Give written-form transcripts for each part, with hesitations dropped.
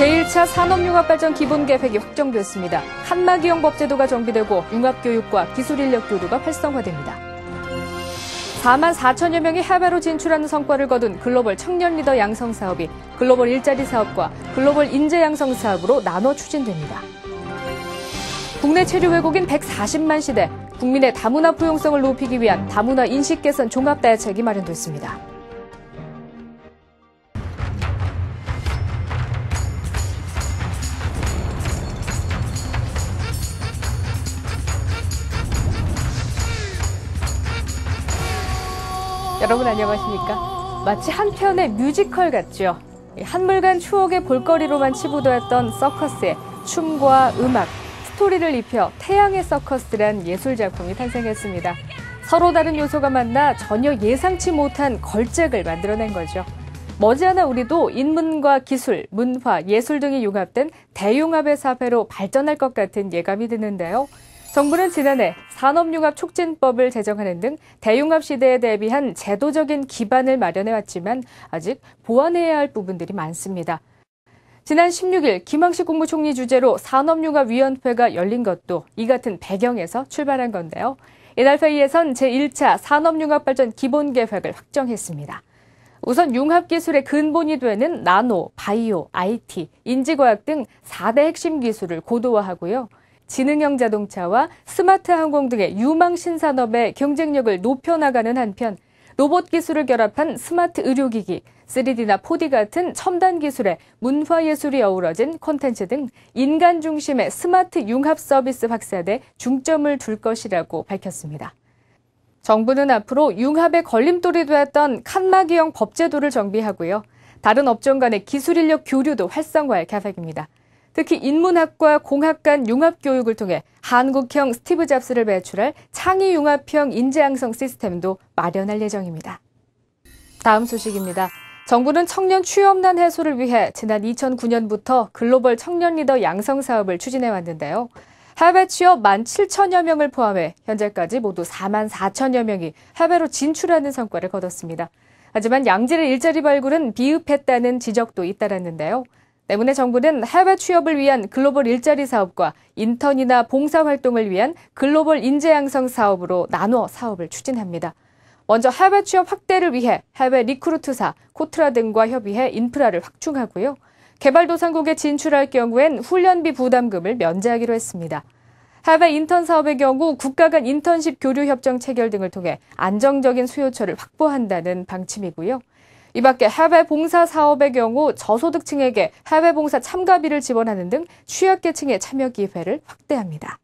제1차 산업융합발전 기본계획이 확정됐습니다. 칸막이형 법제도가 정비되고 융합교육과 기술인력 교류가 활성화됩니다. 4만 4천여 명이 해외로 진출하는 성과를 거둔 글로벌 청년 리더 양성 사업이 글로벌 일자리 사업과 글로벌 인재 양성 사업으로 나눠 추진됩니다. 국내 체류 외국인 140만 시대, 국민의 다문화 포용성을 높이기 위한 다문화 인식 개선 종합 대책이 마련됐습니다. 여러분 안녕하십니까? 마치 한 편의 뮤지컬 같죠? 한물간 추억의 볼거리로만 치부되었던 서커스에 춤과 음악, 스토리를 입혀 태양의 서커스란 예술작품이 탄생했습니다. 서로 다른 요소가 만나 전혀 예상치 못한 걸작을 만들어낸 거죠. 머지않아 우리도 인문과 기술, 문화, 예술 등이 융합된 대융합의 사회로 발전할 것 같은 예감이 드는데요. 정부는 지난해 산업융합촉진법을 제정하는 등 대융합 시대에 대비한 제도적인 기반을 마련해왔지만 아직 보완해야 할 부분들이 많습니다. 지난 16일 김황식 국무총리 주재로 산업융합위원회가 열린 것도 이 같은 배경에서 출발한 건데요. 이날 회의에선 제1차 산업융합발전 기본계획을 확정했습니다. 우선 융합기술의 근본이 되는 나노, 바이오, IT, 인지과학 등 4대 핵심 기술을 고도화하고요. 지능형 자동차와 스마트 항공 등의 유망 신산업의 경쟁력을 높여나가는 한편 로봇 기술을 결합한 스마트 의료기기, 3D나 4D 같은 첨단 기술에 문화예술이 어우러진 콘텐츠 등 인간 중심의 스마트 융합 서비스 확산에 중점을 둘 것이라고 밝혔습니다. 정부는 앞으로 융합의 걸림돌이 되었던 칸막이형 법제도를 정비하고요. 다른 업종 간의 기술 인력 교류도 활성화할 계획입니다. 특히 인문학과 공학 간 융합 교육을 통해 한국형 스티브 잡스를 배출할 창의 융합형 인재 양성 시스템도 마련할 예정입니다. 다음 소식입니다. 정부는 청년 취업난 해소를 위해 지난 2009년부터 글로벌 청년 리더 양성 사업을 추진해 왔는데요. 해외 취업 17,000여 명을 포함해 현재까지 모두 4만 4천여 명이 해외로 진출하는 성과를 거뒀습니다. 하지만 양질의 일자리 발굴은 비읍했다는 지적도 잇따랐는데요. 때문에 정부는 해외 취업을 위한 글로벌 일자리 사업과 인턴이나 봉사활동을 위한 글로벌 인재 양성 사업으로 나눠 사업을 추진합니다. 먼저 해외 취업 확대를 위해 해외 리크루트사, 코트라 등과 협의해 인프라를 확충하고요. 개발도상국에 진출할 경우엔 훈련비 부담금을 면제하기로 했습니다. 해외 인턴 사업의 경우 국가 간 인턴십 교류 협정 체결 등을 통해 안정적인 수요처를 확보한다는 방침이고요. 이 밖에 해외 봉사 사업의 경우 저소득층에게 해외 봉사 참가비를 지원하는 등 취약계층의 참여 기회를 확대합니다.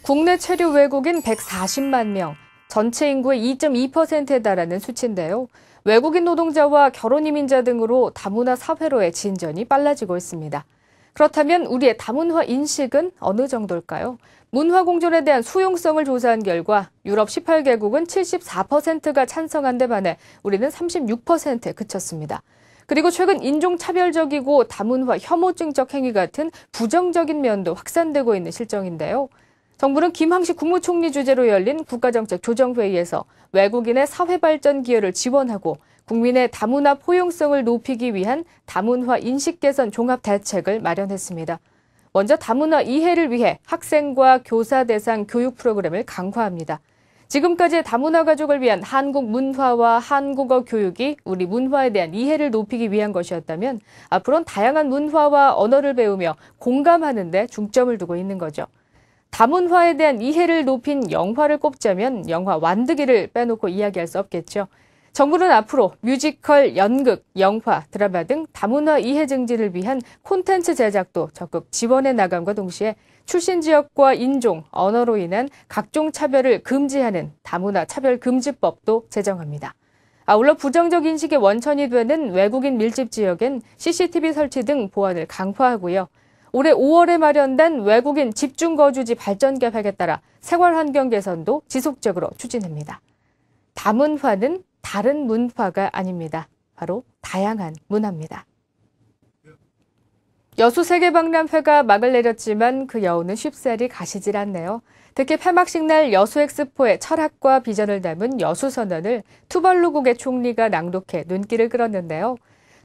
국내 체류 외국인 140만 명, 전체 인구의 2.2%에 달하는 수치인데요. 외국인 노동자와 결혼 이민자 등으로 다문화 사회로의 진전이 빨라지고 있습니다. 그렇다면 우리의 다문화 인식은 어느 정도일까요? 문화공존에 대한 수용성을 조사한 결과 유럽 18개국은 74%가 찬성한 데 반해 우리는 36%에 그쳤습니다. 그리고 최근 인종차별적이고 다문화 혐오증적 행위 같은 부정적인 면도 확산되고 있는 실정인데요. 정부는 김황식 국무총리 주재로 열린 국가정책조정회의에서 외국인의 사회발전 기여를 지원하고 국민의 다문화 포용성을 높이기 위한 다문화 인식 개선 종합 대책을 마련했습니다. 먼저 다문화 이해를 위해 학생과 교사 대상 교육 프로그램을 강화합니다. 지금까지의 다문화 가족을 위한 한국 문화와 한국어 교육이 우리 문화에 대한 이해를 높이기 위한 것이었다면 앞으로는 다양한 문화와 언어를 배우며 공감하는 데 중점을 두고 있는 거죠. 다문화에 대한 이해를 높인 영화를 꼽자면 영화 완득이를 빼놓고 이야기할 수 없겠죠. 정부는 앞으로 뮤지컬, 연극, 영화, 드라마 등 다문화 이해 증진을 위한 콘텐츠 제작도 적극 지원해 나감과 동시에 출신 지역과 인종, 언어로 인한 각종 차별을 금지하는 다문화 차별금지법도 제정합니다. 아울러 부정적 인식의 원천이 되는 외국인 밀집 지역엔 CCTV 설치 등 보안을 강화하고요. 올해 5월에 마련된 외국인 집중거주지 발전 계획에 따라 생활환경 개선도 지속적으로 추진합니다. 다문화는 다른 문화가 아닙니다. 바로 다양한 문화입니다. 여수 세계박람회가 막을 내렸지만 그 여우는 쉽사리 가시질 않네요. 특히 폐막식 날 여수엑스포의 철학과 비전을 담은 여수선언을 투벌루국의 총리가 낭독해 눈길을 끌었는데요.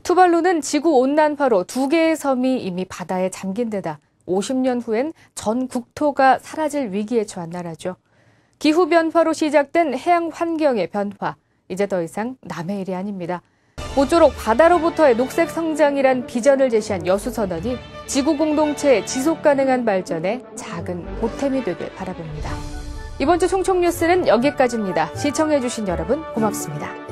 투발루는 지구온난화로 2개의 섬이 이미 바다에 잠긴 데다 50년 후엔 전 국토가 사라질 위기에 처한 나라죠. 기후변화로 시작된 해양 환경의 변화, 이제 더 이상 남의 일이 아닙니다. 모쪼록 바다로부터의 녹색 성장이란 비전을 제시한 여수선언이 지구 공동체의 지속 가능한 발전에 작은 보탬이 되길 바라봅니다. 이번 주 총총뉴스는 여기까지입니다. 시청해주신 여러분 고맙습니다.